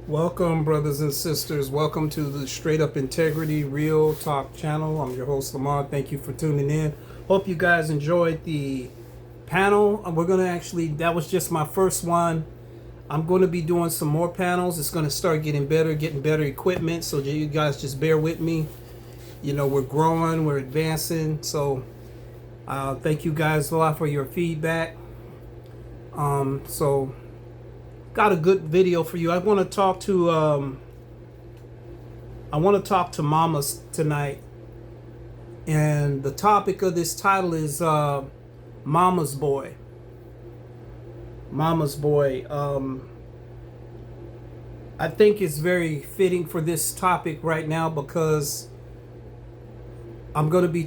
Welcome, brothers and sisters. Welcome to the Straight Up Integrity Real Talk channel. I'm your host, Lamar. Thank you for tuning in. Hope you guys enjoyed the panel. We're going to that was just my first one. I'm going to be doing some more panels. It's going to start getting better equipment. So you guys just bear with me. You know, we're growing, we're advancing. So thank you guys a lot for your feedback. So got a good video for you. I want to talk to mamas tonight, and the topic of this title is Mama's Boy. Mama's Boy. I think it's very fitting for this topic right now because I'm going to be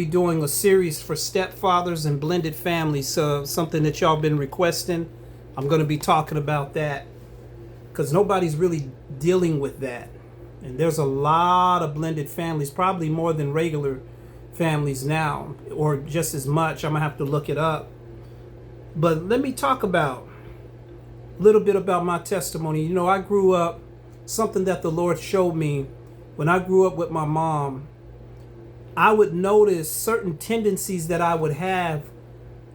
doing a series for stepfathers and blended families, so something that y'all been requesting. I'm going to be talking about that because nobody's really dealing with that. And there's a lot of blended families, probably more than regular families now, or just as much. I'm going to have to look it up. But let me talk about a little bit about my testimony. You know, I grew up, something that the Lord showed me when I grew up with my mom. I would notice certain tendencies that I would have,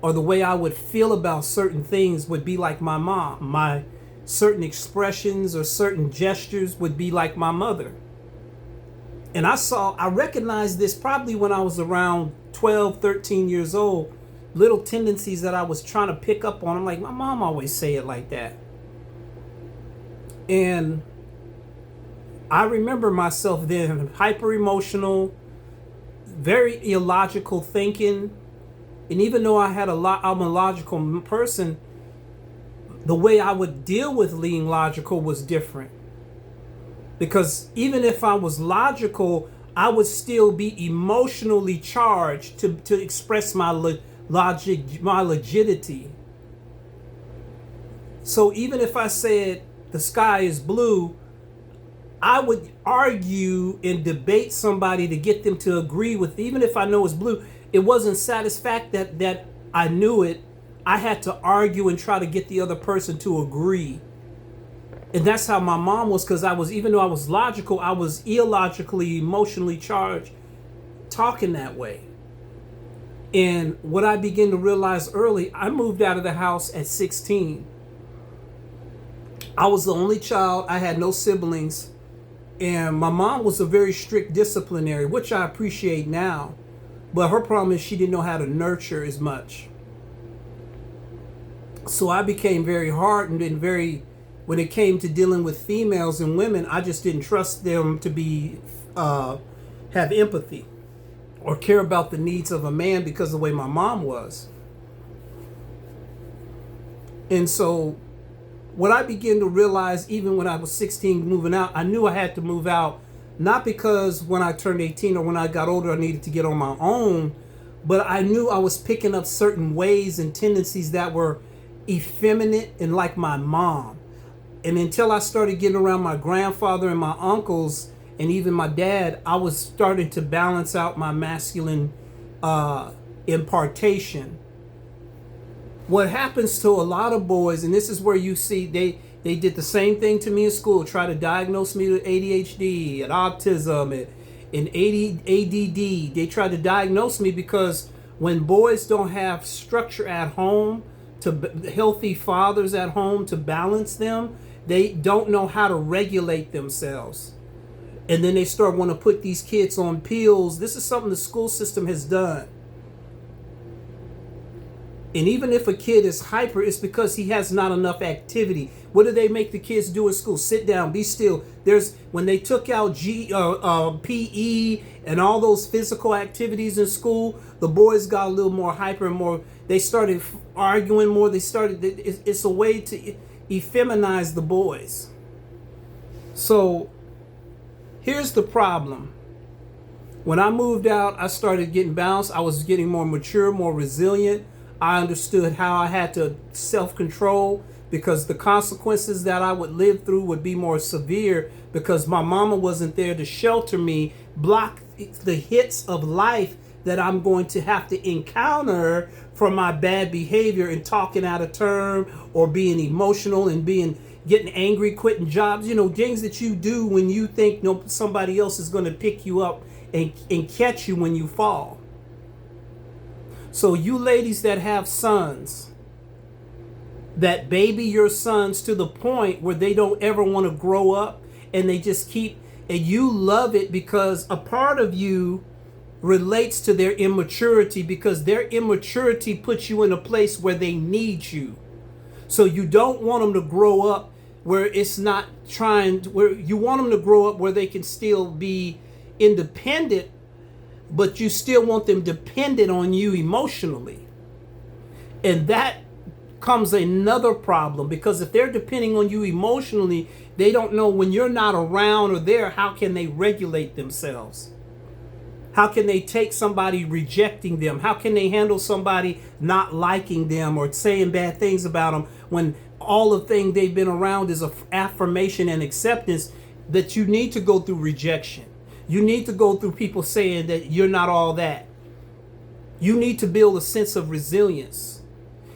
or the way I would feel about certain things would be like my mom. My certain expressions or certain gestures would be like my mother. And I recognized this probably when I was around 12, 13 years old, little tendencies that I was trying to pick up on. I'm like, my mom always say it like that. And I remember myself then hyper emotional, very illogical thinking. And even though I'm a logical person, the way I would deal with being logical was different. Because even if I was logical, I would still be emotionally charged to express my logic, my legitimacy. So even if I said the sky is blue, I would argue and debate somebody to get them to agree with, even if I know it's blue. It wasn't satisfact that I knew it. I had to argue and try to get the other person to agree. And that's how my mom was, because even though I was logical, I was illogically, emotionally charged, talking that way. And what I began to realize early, I moved out of the house at 16. I was the only child. I had no siblings. And my mom was a very strict disciplinary, which I appreciate now. But her problem is she didn't know how to nurture as much. So I became very hardened and when it came to dealing with females and women, I just didn't trust them to have empathy or care about the needs of a man because of the way my mom was. And so what I began to realize, even when I was 16 moving out, I knew I had to move out, not because when I turned 18 or when I got older I needed to get on my own, but I knew I was picking up certain ways and tendencies that were effeminate and like my mom. And until I started getting around my grandfather and my uncles and even my dad, I was starting to balance out my masculine impartation. What happens to a lot of boys, and this is where you see they did the same thing to me in school, try to diagnose me with ADHD and autism and ADD. They tried to diagnose me because when boys don't have structure at home, healthy fathers at home to balance them, they don't know how to regulate themselves. And then they start wanting to put these kids on pills. This is something the school system has done. And even if a kid is hyper, it's because he has not enough activity. What do they make the kids do in school? Sit down, be still. When they took out PE and all those physical activities in school, the boys got a little more hyper and more. They started arguing more. It's a way to effeminize the boys. So here's the problem. When I moved out, I started getting balanced. I was getting more mature, more resilient. I understood how I had to self-control because the consequences that I would live through would be more severe because my mama wasn't there to shelter me, block the hits of life that I'm going to have to encounter from my bad behavior and talking out of turn or being emotional and being getting angry, quitting jobs, things that you do when you think somebody else is going to pick you up and catch you when you fall. So you ladies that have sons, that baby your sons to the point where they don't ever want to grow up, and they just keep, and you love it because a part of you relates to their immaturity, because their immaturity puts you in a place where they need you. So you don't want them to grow up where it's not where you want them to grow up where they can still be independent, but you still want them dependent on you emotionally. And that comes another problem, because if they're depending on you emotionally, they don't know when you're not around or there, how can they regulate themselves? How can they take somebody rejecting them? How can they handle somebody not liking them or saying bad things about them when all the thing they've been around is an affirmation and acceptance? That you need to go through rejection. You need to go through people saying that you're not all that. You need to build a sense of resilience.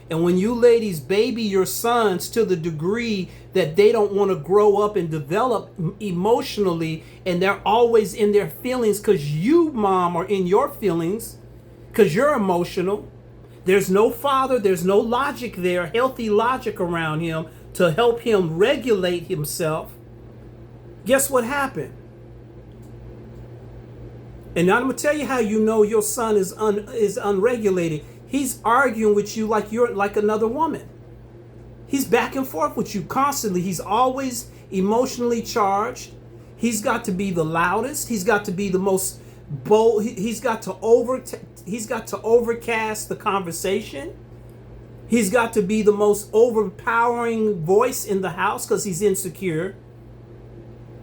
And when you ladies baby your sons to the degree that they don't want to grow up and develop emotionally, and they're always in their feelings because you, mom, are in your feelings because you're emotional. There's no father, there's no logic there, healthy logic around him to help him regulate himself. Guess what happened? And now I'm going to tell you how you know your son is unregulated. He's arguing with you like you're like another woman. He's back and forth with you constantly. He's always emotionally charged. He's got to be the loudest. He's got to be the most bold. He's got to overcast the conversation. He's got to be the most overpowering voice in the house because he's insecure.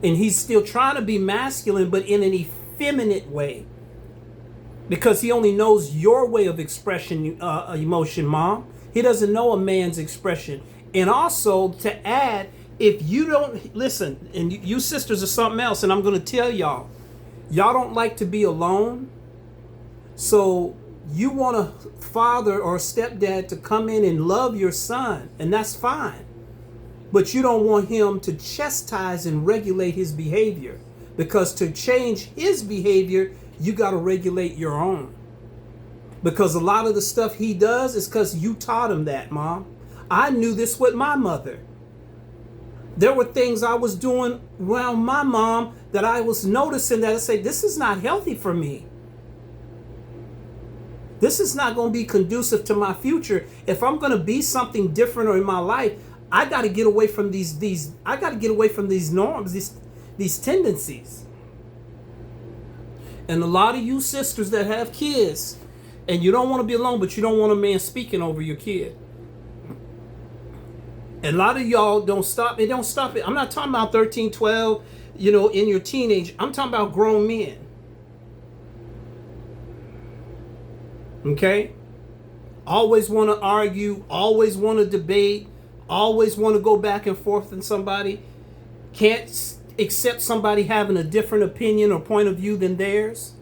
And he's still trying to be masculine, but in an effeminate way. Because he only knows your way of expression, emotion, mom. He doesn't know a man's expression. And also to add, if you don't listen, and you sisters are something else, and I'm going to tell y'all don't like to be alone. So you want a father or a stepdad to come in and love your son, and that's fine. But you don't want him to chastise and regulate his behavior, because to change his behavior, you got to regulate your own. Because a lot of the stuff he does is because you taught him that, mom. I knew this with my mother. There were things I was doing around my mom that I was noticing that I say, this is not healthy for me. This is not going to be conducive to my future. If I'm going to be something different in my life, I got to get away from these norms, these tendencies. And a lot of you sisters that have kids, and you don't want to be alone, but you don't want a man speaking over your kid. And a lot of y'all don't stop it. I'm not talking about 13, 12, in your teenage. I'm talking about grown men. Okay? Always want to argue, always want to debate, always want to go back and forth with somebody. Can't accept somebody having a different opinion or point of view than theirs.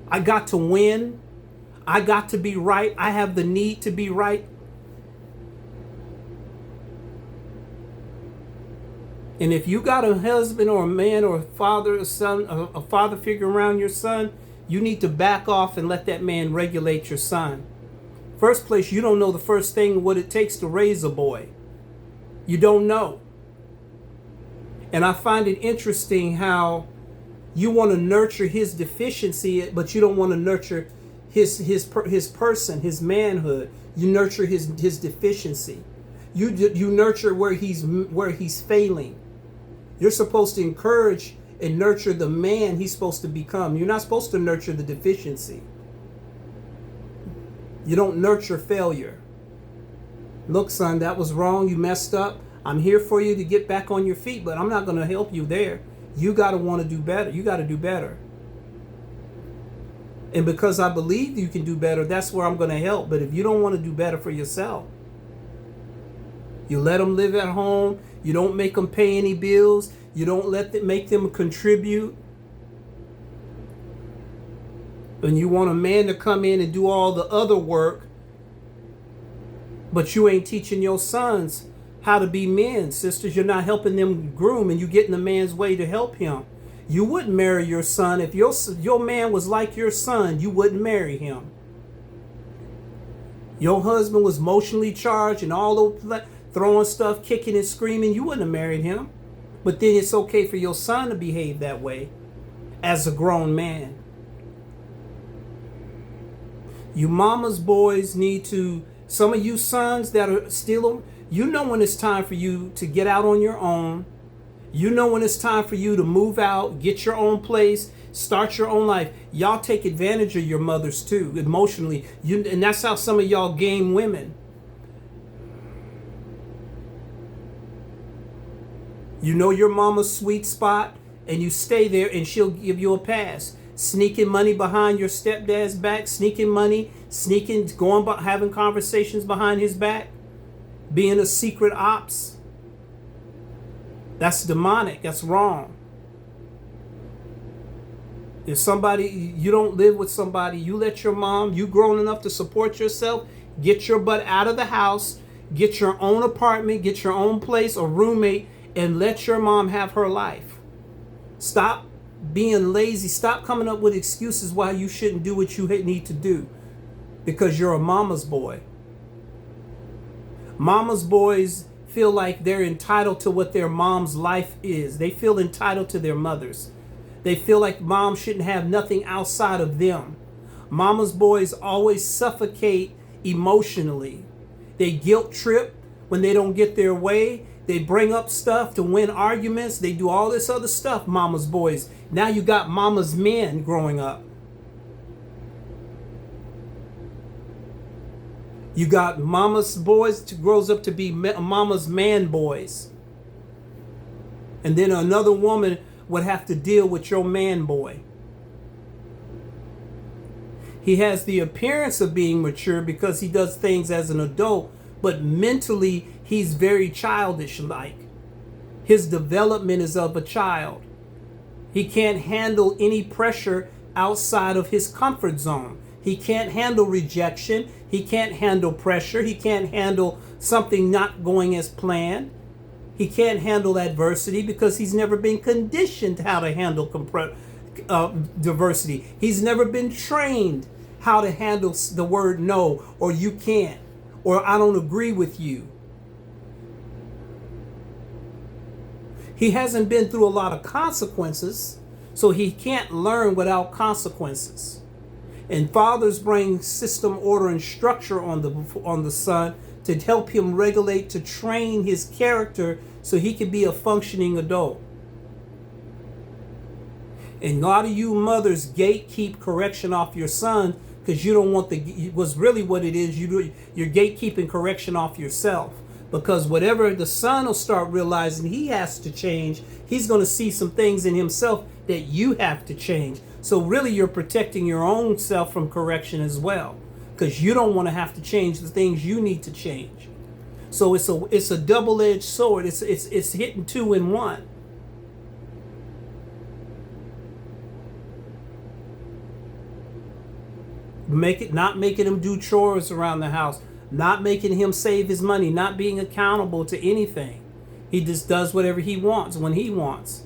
I got to win. I got to be right. I have the need to be right. And if you got a husband or a man or a father or son, a father figure around your son, you need to back off and let that man regulate your son. First place, you don't know the first thing what it takes to raise a boy. You don't know. And I find it interesting how you want to nurture his deficiency, but you don't want to nurture his person, his manhood. You nurture his deficiency. You nurture where he's failing. You're supposed to encourage and nurture the man he's supposed to become. You're not supposed to nurture the deficiency. You don't nurture failure. Look, son, that was wrong. You messed up. I'm here for you to get back on your feet, but I'm not going to help you there. You got to want to do better. You got to do better. And because I believe you can do better, that's where I'm going to help. But if you don't want to do better for yourself, you let them live at home. You don't make them pay any bills. You don't make them contribute. And you want a man to come in and do all the other work, but you ain't teaching your sons how to be men, sisters. You're not helping them groom, and you get in the man's way to help him. You wouldn't marry your son. If your man was like your son, you wouldn't marry him. Your husband was emotionally charged and all over throwing stuff, kicking and screaming, you wouldn't have married him. But then it's okay for your son to behave that way as a grown man. You mama's boys need to, some of you sons that are still, you know when it's time for you to get out on your own. You know when it's time for you to move out, get your own place, start your own life. Y'all take advantage of your mothers too, emotionally. And that's how some of y'all game women. You know your mama's sweet spot, and you stay there, and she'll give you a pass. Sneaking money behind your stepdad's back, sneaking money, having conversations behind his back, being a secret ops. That's demonic. That's wrong. If somebody, you don't live with somebody, you let your mom, you grown enough to support yourself, get your butt out of the house, get your own apartment, get your own place or roommate, and let your mom have her life. Stop being lazy. Stop coming up with excuses why you shouldn't do what you need to do because you're a mama's boy. Mama's boys feel like they're entitled to what their mom's life is. They feel entitled to their mothers. They feel like mom shouldn't have nothing outside of them. Mama's boys always suffocate emotionally. They guilt trip when they don't get their way. They bring up stuff to win arguments. They do all this other stuff, mama's boys. Now you got mama's men growing up. You got mama's boys grows up to be mama's man boys. And then another woman would have to deal with your man boy. He has the appearance of being mature because he does things as an adult, but mentally he's very childish like. His development is of a child. He can't handle any pressure outside of his comfort zone. He can't handle rejection. He can't handle pressure. He can't handle something not going as planned. He can't handle adversity because he's never been conditioned how to handle diversity. He's never been trained how to handle the word no, or you can't, or I don't agree with you. He hasn't been through a lot of consequences, so he can't learn without consequences. And fathers bring system, order, and structure on the son to help him regulate, to train his character so he can be a functioning adult. And a lot of you mothers gatekeep correction off your son because you don't want was really what it is. You're gatekeeping correction off yourself. Because whatever the son will start realizing he has to change, he's going to see some things in himself that you have to change. So really you're protecting your own self from correction as well, because you don't want to have to change the things you need to change. So it's a double-edged sword. It's hitting two in one. Not making him do chores around the house, not making him save his money, not being accountable to anything. He just does whatever he wants when he wants.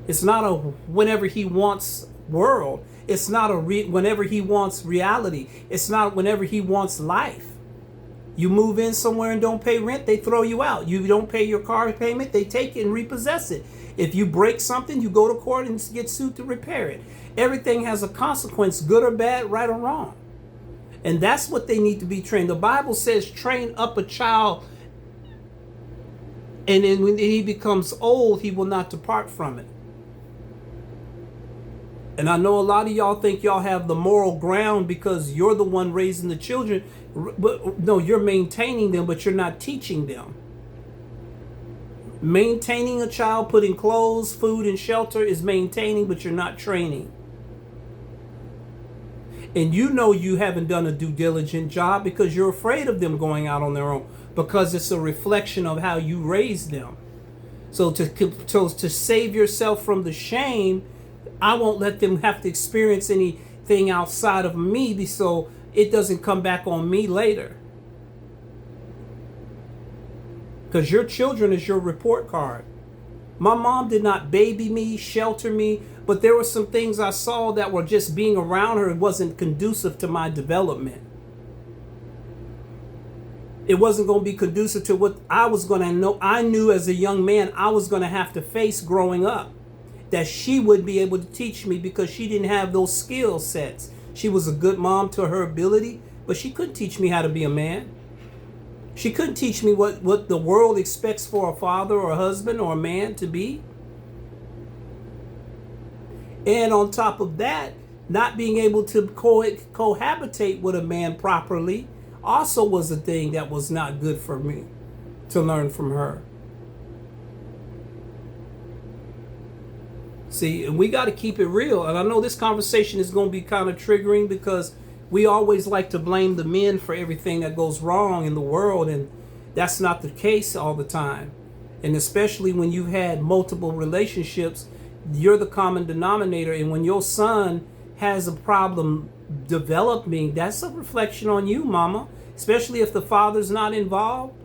It's not a whenever he wants world. It's not a whenever he wants reality. It's not whenever he wants life. You move in somewhere and don't pay rent, they throw you out. You don't pay your car payment, they take it and repossess it. If you break something, you go to court and get sued to repair it. Everything has a consequence, good or bad, right or wrong. And that's what they need to be trained. The Bible says train up a child, and then when he becomes old, he will not depart from it. And I know a lot of y'all think y'all have the moral ground because you're the one raising the children. But no, you're maintaining them, but you're not teaching them. Maintaining a child, putting clothes, food, and shelter is maintaining, but you're not training. And you know you haven't done a due diligent job because you're afraid of them going out on their own, because it's a reflection of how you raised them. So to save yourself from the shame, I won't let them have to experience anything outside of me so it doesn't come back on me later. because your children is your report card. My mom did not baby me, shelter me, but there were some things I saw that were just being around her. It wasn't conducive to my development. It wasn't going to be conducive to what I was going to know. I knew as a young man I was going to have to face growing up, that she would be able to teach me because she didn't have those skill sets. She was a good mom to her ability, but she couldn't teach me how to be a man. She couldn't teach me what the world expects for a father or a husband or a man to be. And on top of that, not being able to cohabitate with a man properly also was a thing that was not good for me to learn from her. See, and we got to keep it real. And I know this conversation is going to be kind of triggering because we always like to blame the men for everything that goes wrong in the world. And that's not the case all the time. And especially when you've had multiple relationships, you're the common denominator. And when your son has a problem developing, that's a reflection on you, mama. Especially if the father's not involved.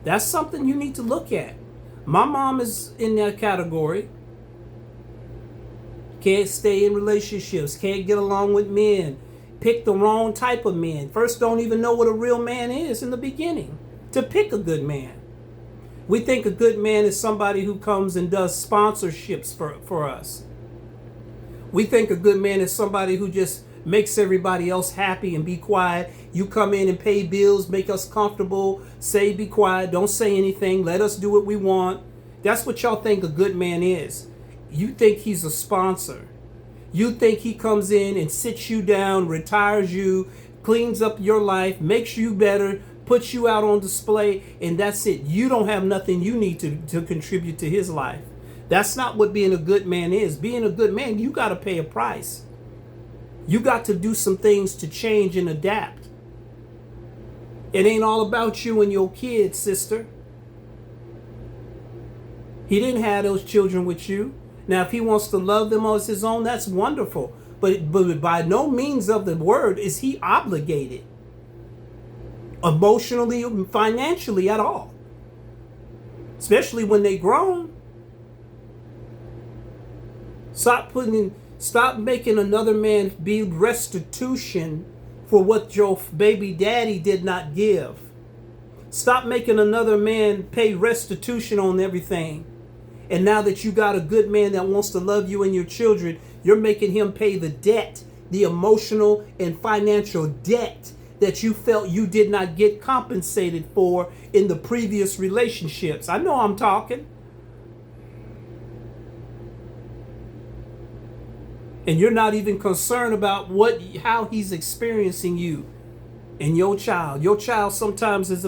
That's something you need to look at. My mom is in that category. Can't stay in relationships, can't get along with men, pick the wrong type of men. First, don't even know what a real man is in the beginning to pick a good man. We think a good man is somebody who comes and does sponsorships for us. We think a good man is somebody who just makes everybody else happy and be quiet. You come in and pay bills, make us comfortable, say be quiet, don't say anything, let us do what we want. That's what y'all think a good man is. You think he's a sponsor. You think he comes in and sits you down, retires you, cleans up your life, makes you better, puts you out on display, and that's it. You don't have nothing you need to contribute to his life. That's not what being a good man is. Being a good man, you got to pay a price. You got to do some things to change and adapt. It ain't all about you and your kids, sister. He didn't have those children with you. Now, if he wants to love them as his own, that's wonderful. But by no means of the word is he obligated emotionally, financially at all. Especially when they grown. Stop making another man be restitution for what your baby daddy did not give. Stop making another man pay restitution on everything. And now that you got a good man that wants to love you and your children, you're making him pay the debt, the emotional and financial debt that you felt you did not get compensated for in the previous relationships. I know I'm talking. And you're not even concerned about how he's experiencing you and your child. Your child sometimes is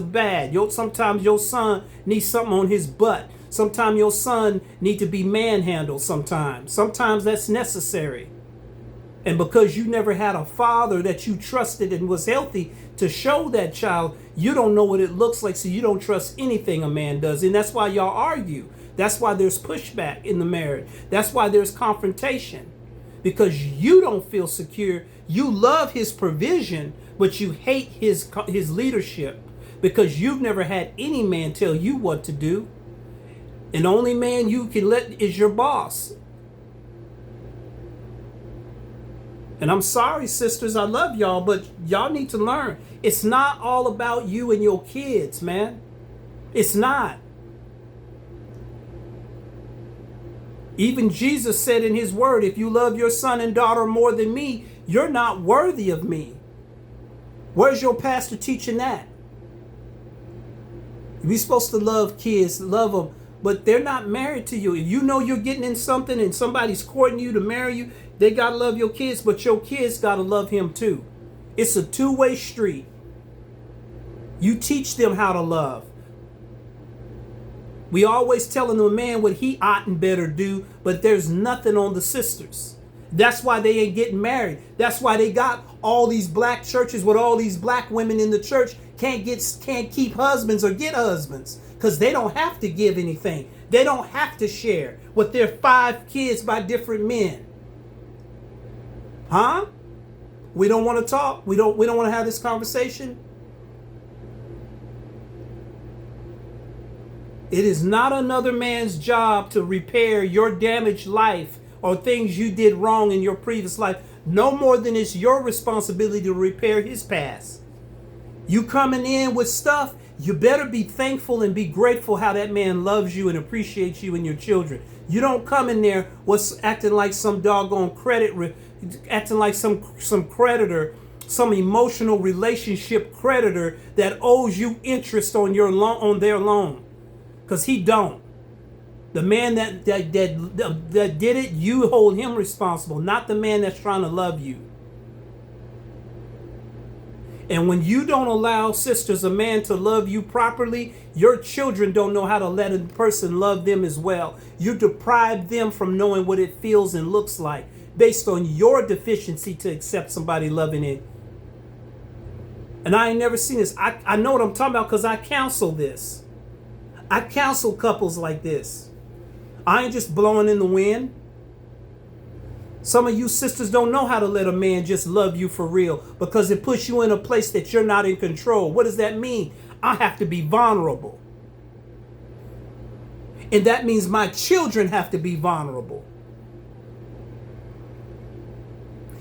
sometimes your son needs something on his butt. Sometimes your son needs to be manhandled sometimes. Sometimes that's necessary. And because you never had a father that you trusted and was healthy to show that child, you don't know what it looks like, so you don't trust anything a man does. And that's why y'all argue. That's why there's pushback in the marriage. That's why there's confrontation. Because you don't feel secure. You love his provision, but you hate his leadership. Because you've never had any man tell you what to do. And the only man you can let is your boss. And I'm sorry, sisters, I love y'all, but y'all need to learn. It's not all about you and your kids, man. It's not. Even Jesus said in his word, if you love your son and daughter more than me, you're not worthy of me. Where's your pastor teaching that? We're supposed to love kids, love them, but they're not married to you. If you know you're getting in something and somebody's courting you to marry you, they got to love your kids, but your kids got to love him too. It's a two-way street. You teach them how to love. We always telling a man what he ought and better do, but there's nothing on the sisters. That's why they ain't getting married. That's why they got all these black churches with all these black women in the church can't keep husbands or get husbands because they don't have to give anything. They don't have to share with their 5 kids by different men. Huh? We don't want to talk. We don't want to have this conversation. It is not another man's job to repair your damaged life or things you did wrong in your previous life, no more than it's your responsibility to repair his past. You coming in with stuff, you better be thankful and be grateful how that man loves you and appreciates you and your children. You don't come in there acting like some doggone acting like some creditor, some emotional relationship creditor that owes you interest on their loan, because he don't. The man that did it, you hold him responsible, not the man that's trying to love you. And when you don't allow, sisters, a man to love you properly, your children don't know how to let a person love them as well. You deprive them from knowing what it feels and looks like based on your deficiency to accept somebody loving it. And I ain't never seen this. I know what I'm talking about because I counsel this. I counsel couples like this. I ain't just blowing in the wind. Some of you sisters don't know how to let a man just love you for real because it puts you in a place that you're not in control. What does that mean? I have to be vulnerable. And that means my children have to be vulnerable.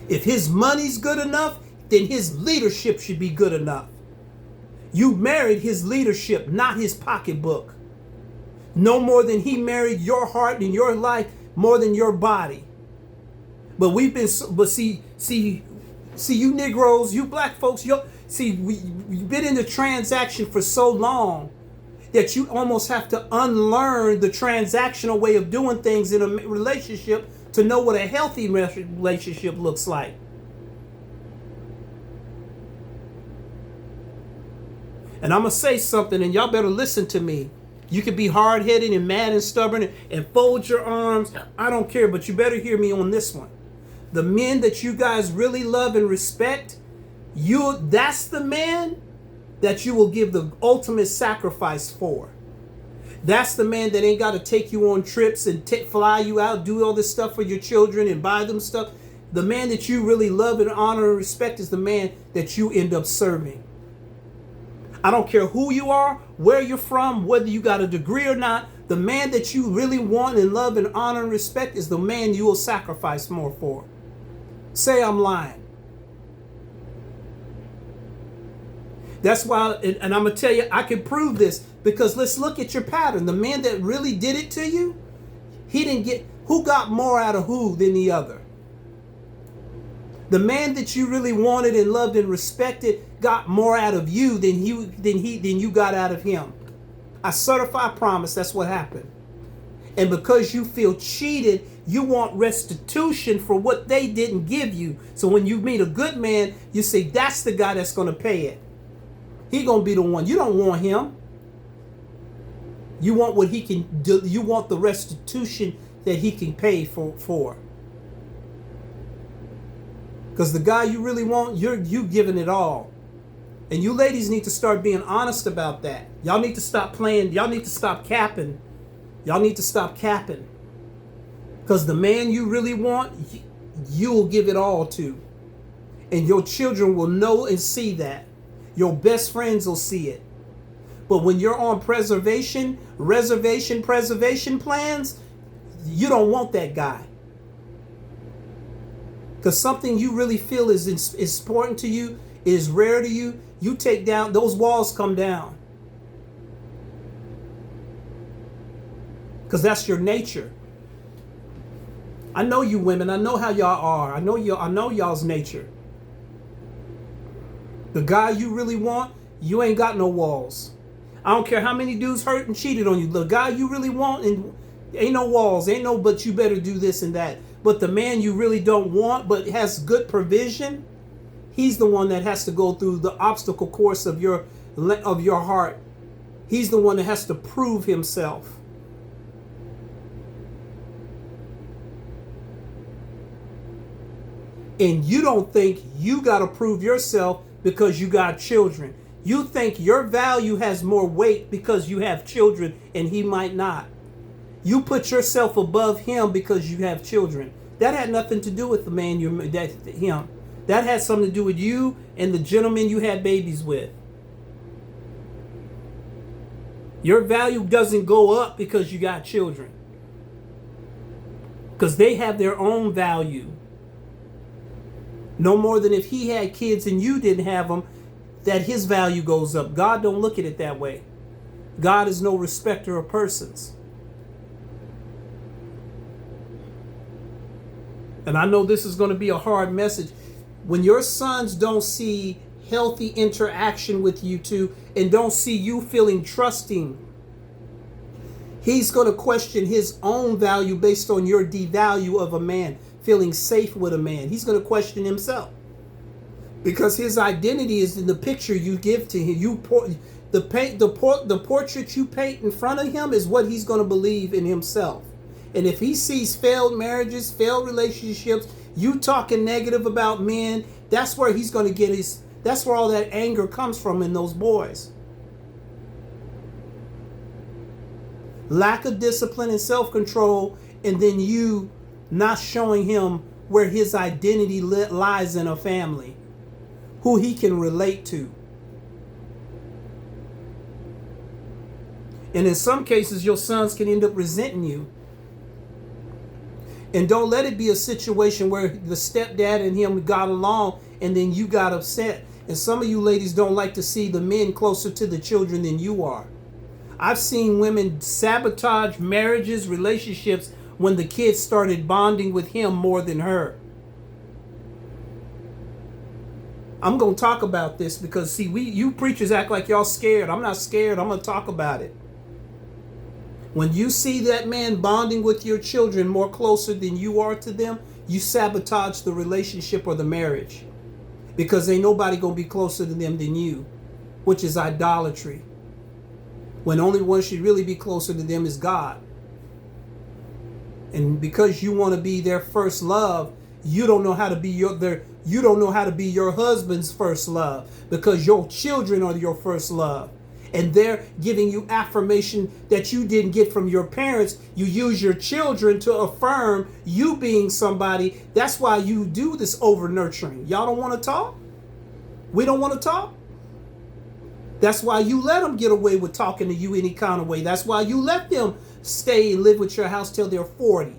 If his money's good enough, then his leadership should be good enough. You married his leadership, not his pocketbook. No more than he married your heart and your life more than your body. But see you Negroes, you black folks, we've been in the transaction for so long that you almost have to unlearn the transactional way of doing things in a relationship to know what a healthy relationship looks like. And I'm going to say something, and y'all better listen to me. You can be hard-headed and mad and stubborn and fold your arms. I don't care, but you better hear me on this one. The men that you guys really love and respect, that's the man that you will give the ultimate sacrifice for. That's the man that ain't got to take you on trips and fly you out, do all this stuff for your children and buy them stuff. The man that you really love and honor and respect is the man that you end up serving. I don't care who you are, where you're from, whether you got a degree or not. The man that you really want and love and honor and respect is the man you will sacrifice more for. Say I'm lying. That's why, and I'm going to tell you, I can prove this because let's look at your pattern. The man that really did it to you, who got more out of who than the other? The man that you really wanted and loved and respected got more out of you than you got out of him. I certify promise that's what happened. And because you feel cheated, you want restitution for what they didn't give you. So when you meet a good man, you say, that's the guy that's going to pay it. He going to be the one. You don't want him. You want what he can do. You want the restitution that he can pay for. Because the guy you really want, you giving it all. And you ladies need to start being honest about that. Y'all need to stop playing. Y'all need to stop capping. Y'all need to stop capping. Because the man you really want, you will give it all to. And your children will know and see that. Your best friends will see it. But when you're on preservation plans, you don't want that guy. Because something you really feel is important to you, is rare to you, you take down, those walls come down. Because that's your nature. I know you women, I know how y'all are. I know y'all's nature. The guy you really want, you ain't got no walls. I don't care how many dudes hurt and cheated on you. The guy you really want, and ain't no walls, ain't no but you better do this and that. But the man you really don't want but has good provision, he's the one that has to go through the obstacle course of your heart. He's the one that has to prove himself. And you don't think you got to prove yourself because you got children. You think your value has more weight because you have children and he might not. You put yourself above him because you have children. That had nothing to do with the man him. That had something to do with you and the gentleman you had babies with. Your value doesn't go up because you got children, because they have their own value. No more than if he had kids and you didn't have them, that his value goes up. God don't look at it that way. God is no respecter of persons. And I know this is going to be a hard message. When your sons don't see healthy interaction with you two and don't see you feeling trusting, he's going to question his own value based on your devalue of a man, feeling safe with a man. He's going to question himself because his identity is in the picture you give to him. The portrait you paint in front of him is what he's going to believe in himself. And if he sees failed marriages, failed relationships, you talking negative about men, that's where he's going to get that's where all that anger comes from in those boys. Lack of discipline and self-control, and then you not showing him where his identity lies in a family, who he can relate to. And in some cases, your sons can end up resenting you. And don't let it be a situation where the stepdad and him got along and then you got upset. And some of you ladies don't like to see the men closer to the children than you are. I've seen women sabotage marriages, relationships, when the kids started bonding with him more than her. I'm going to talk about this because, see, you preachers act like y'all scared. I'm not scared. I'm going to talk about it. When you see that man bonding with your children more closer than you are to them, you sabotage the relationship or the marriage, because ain't nobody going to be closer to them than you, which is idolatry. When only one should really be closer to them is God. And because you want to be their first love, you don't know how to be you don't know how to be your husband's first love, because your children are your first love. And they're giving you affirmation that you didn't get from your parents. You use your children to affirm you being somebody. That's why you do this over nurturing. Y'all don't want to talk? We don't want to talk? That's why you let them get away with talking to you any kind of way. That's why you let them stay and live with your house till they're 40.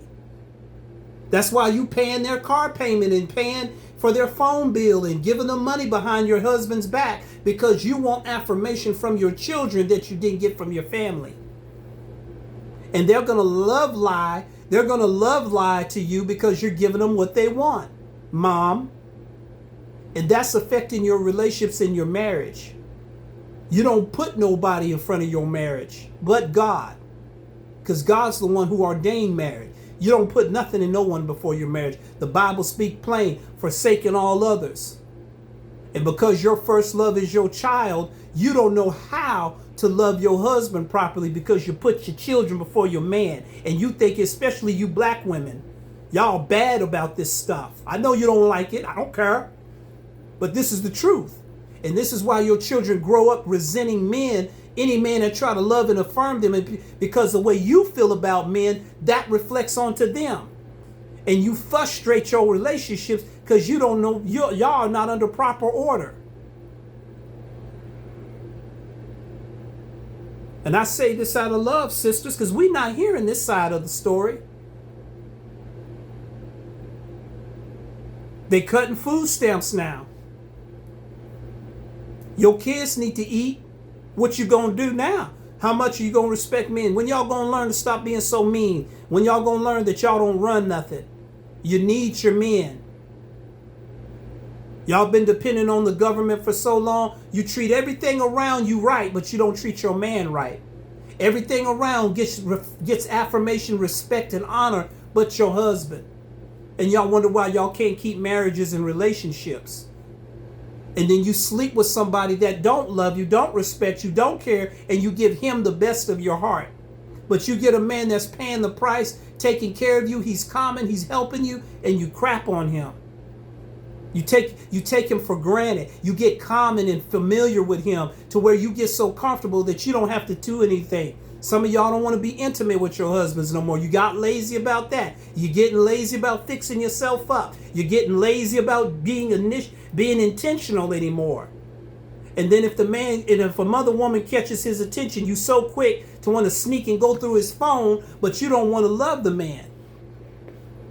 That's why you paying their car payment and paying for their phone bill and giving them money behind your husband's back, because you want affirmation from your children that you didn't get from your family. And they're going to love lie. They're going to love lie to you because you're giving them what they want, Mom. And that's affecting your relationships in your marriage. You don't put nobody in front of your marriage but God, because God's the one who ordained marriage. You don't put nothing and no one before your marriage. The Bible speaks plain, forsaking all others. And because your first love is your child, you don't know how to love your husband properly because you put your children before your man. And you think, especially you black women, y'all bad about this stuff. I know you don't like it. I don't care. But this is the truth. And this is why your children grow up resenting men, any man that try to love and affirm them, because the way you feel about men, that reflects onto them. And you frustrate your relationships because you don't know, y'all are not under proper order. And I say this out of love, sisters, because we're not hearing this side of the story. They cutting food stamps now. Your kids need to eat. What you gonna do now? How much are you gonna respect men? When y'all gonna learn to stop being so mean? When y'all gonna learn that y'all don't run nothing? You need your men. Y'all been depending on the government for so long. You treat everything around you right, but you don't treat your man right. Everything around gets affirmation, respect, and honor, but your husband. And y'all wonder why y'all can't keep marriages and relationships. And then you sleep with somebody that don't love you, don't respect you, don't care, and you give him the best of your heart. But you get a man that's paying the price, taking care of you, he's common, he's helping you, and you crap on him. You take him for granted. You get common and familiar with him to where you get so comfortable that you don't have to do anything. Some of y'all don't want to be intimate with your husbands no more. You got lazy about that. You're getting lazy about fixing yourself up. You're getting lazy about being intentional anymore. And then if another woman catches his attention, you so quick to want to sneak and go through his phone, but you don't want to love the man.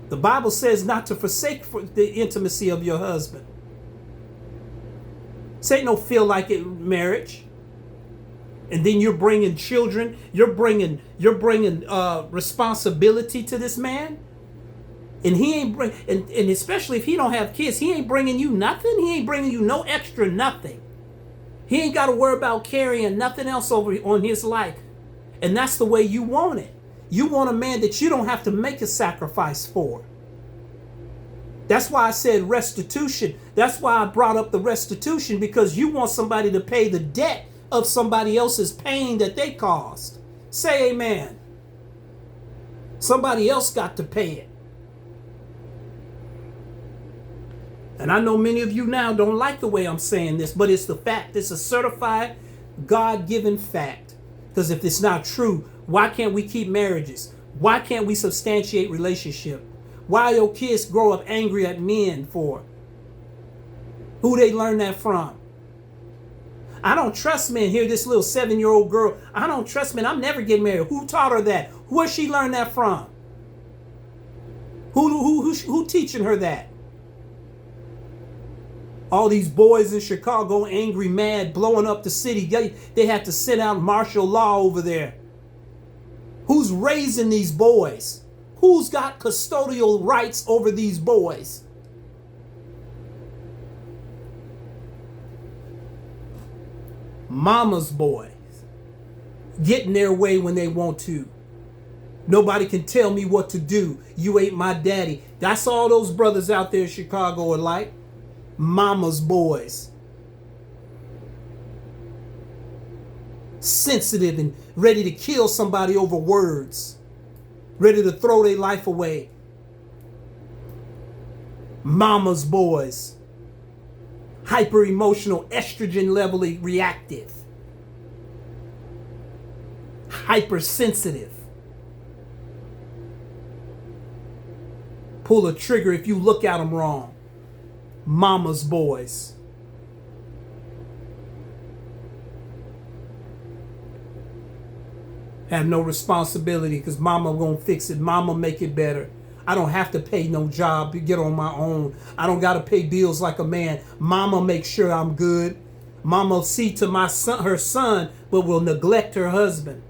The Bible says not to forsake the intimacy of your husband. Say no feel like it marriage. And then you're bringing children, you're bringing responsibility to this man. And he ain't and especially if he don't have kids, he ain't bringing you nothing. He ain't bringing you no extra nothing. He ain't got to worry about carrying nothing else over on his life. And that's the way you want it. You want a man that you don't have to make a sacrifice for. That's why I said restitution. That's why I brought up the restitution, because you want somebody to pay the debt of somebody else's pain that they caused. Say amen. Somebody else got to pay it. And I know many of you now don't like the way I'm saying this, but it's the fact. It's a certified, God-given fact. Because if it's not true, why can't we keep marriages? Why can't we substantiate relationship? Why your kids grow up angry at men for? Who they learn that from? I don't trust men. Here, this little 7-year-old girl. I don't trust men. I'm never getting married. Who taught her that? Where she learned that from? Who teaching her that? All these boys in Chicago, angry, mad, blowing up the city. They had to send out martial law over there. Who's raising these boys? Who's got custodial rights over these boys? Mama's boys. Getting their way when they want to. Nobody can tell me what to do. You ain't my daddy. That's all those brothers out there in Chicago are like. Mama's boys. Sensitive and ready to kill somebody over words. Ready to throw their life away. Mama's boys. Hyper emotional, estrogen level reactive. Hypersensitive. Pull a trigger if you look at them wrong. Mama's boys. Have no responsibility because mama gonna fix it. Mama make it better. I don't have to pay no job to get on my own. I don't gotta pay bills like a man. Mama make sure I'm good. Mama see to her son, but will neglect her husband.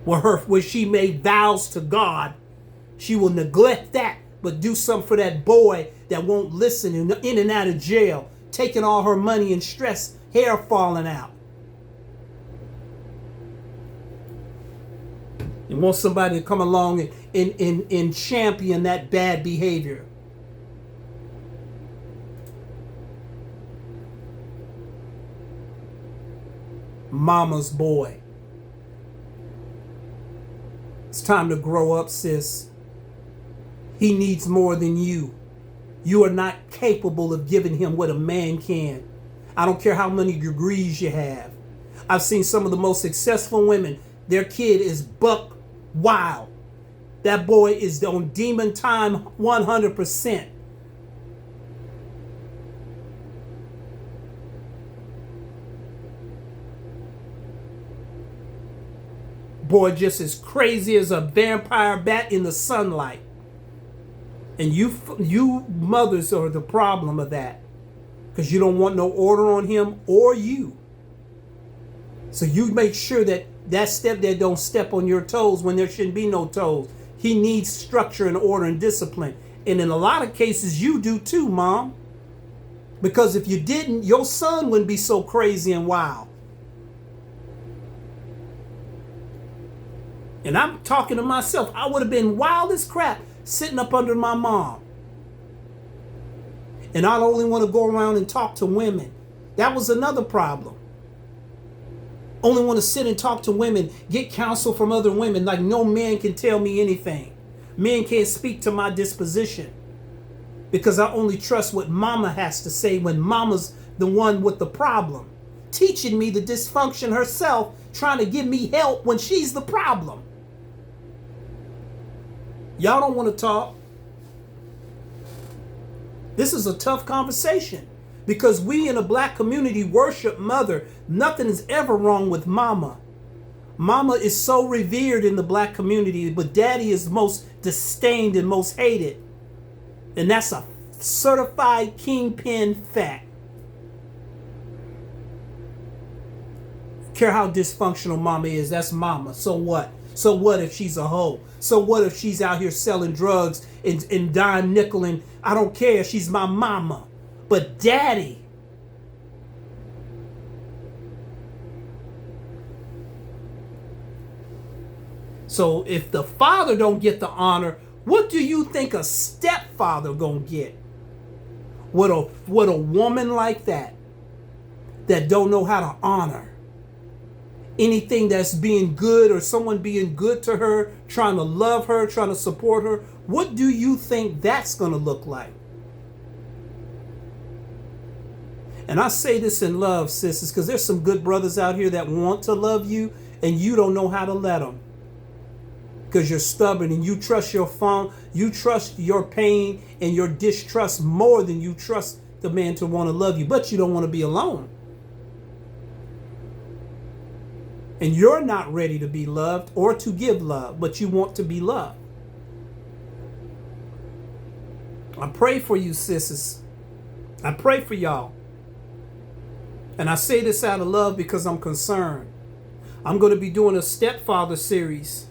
Where she made vows to God, she will neglect that, but do something for that boy that won't listen and in and out of jail, taking all her money and stress, hair falling out. And want somebody to come along and champion that bad behavior. Mama's boy. It's time to grow up, sis. He needs more than you. You are not capable of giving him what a man can. I don't care how many degrees you have. I've seen some of the most successful women. Their kid is buck wild. That boy is on demon time 100%. Boy just as crazy as a vampire bat in the sunlight. And you mothers are the problem of that. Because you don't want no order on him or you. So you make sure that stepdad don't step on your toes when there shouldn't be no toes. He needs structure and order and discipline. And in a lot of cases, you do too, Mom. Because if you didn't, your son wouldn't be so crazy and wild. And I'm talking to myself. I would have been wild as crap sitting up under my mom. And I only want to go around and talk to women. That was another problem. Only want to sit and talk to women, get counsel from other women, like no man can tell me anything. Men can't speak to my disposition because I only trust what mama has to say when mama's the one with the problem, teaching me the dysfunction herself, trying to give me help when she's the problem. Y'all don't want to talk. This is a tough conversation Because we in a black community worship mother. Nothing is ever wrong with mama. Mama is so revered in the black community, but daddy is most disdained and most hated. And that's a certified kingpin fact. Care how dysfunctional mama is, that's mama. So what? So what if she's a hoe? So what if she's out here selling drugs and dime nickeling? I don't care. She's my mama. But daddy. So if the father don't get the honor, what do you think a stepfather gonna get? What a woman like that don't know how to honor anything that's being good or someone being good to her, trying to love her, trying to support her. What do you think that's going to look like? And I say this in love, sisters, because there's some good brothers out here that want to love you and you don't know how to let them. Because you're stubborn and you trust your phone, you trust your pain and your distrust more than you trust the man to want to love you, but you don't want to be alone. And you're not ready to be loved or to give love, but you want to be loved. I pray for you, sisters. I pray for y'all. And I say this out of love because I'm concerned. I'm going to be doing a stepfather series.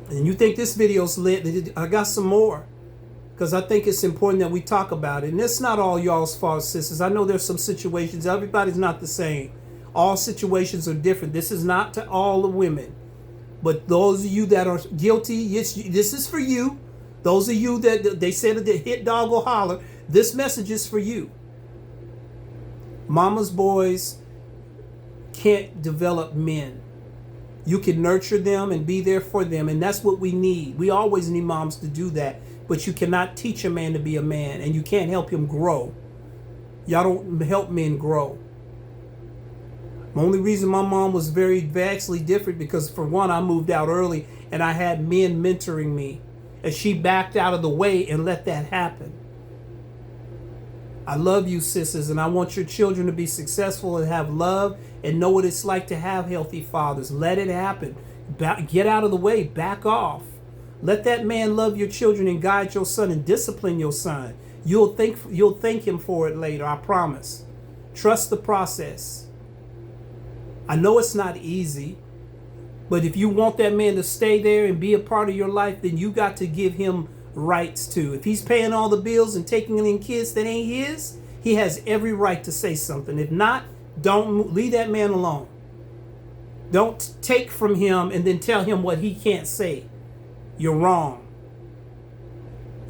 And you think this video's lit? I got some more. Because I think it's important that we talk about it. And it's not all y'all's fault, sisters. I know there's some situations. Everybody's not the same. All situations are different. This is not to all the women. But those of you that are guilty, this is for you. Those of you that they said that the hit dog will holler, this message is for you. Mama's boys can't develop men. You can nurture them and be there for them. And that's what we need. We always need moms to do that. But you cannot teach a man to be a man. And you can't help him grow. Y'all don't help men grow. The only reason my mom was very vastly different because, for one, I moved out early and I had men mentoring me. And she backed out of the way and let that happen. I love you, sisters, and I want your children to be successful and have love and know what it's like to have healthy fathers. Let it happen. Get out of the way. Back off. Let that man love your children and guide your son and discipline your son. You'll thank him for it later, I promise. Trust the process. I know it's not easy, but if you want that man to stay there and be a part of your life, then you got to give him rights too. If he's paying all the bills and taking in kids that ain't his, he has every right to say something. If not, don't leave that man alone. Don't take from him and then tell him what he can't say. You're wrong.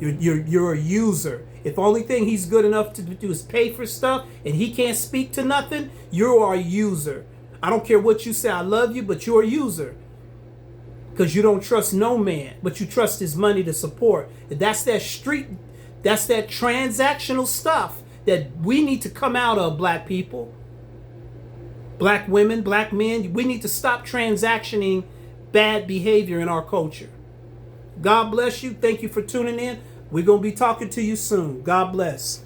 You're a user. If the only thing he's good enough to do is pay for stuff and he can't speak to nothing, you are a user. I don't care what you say, I love you, but you're a user. Because you don't trust no man, but you trust his money to support. That's that street, that's that transactional stuff that we need to come out of, black people. Black women, black men, we need to stop transactioning bad behavior in our culture. God bless you. Thank you for tuning in. We're going to be talking to you soon. God bless.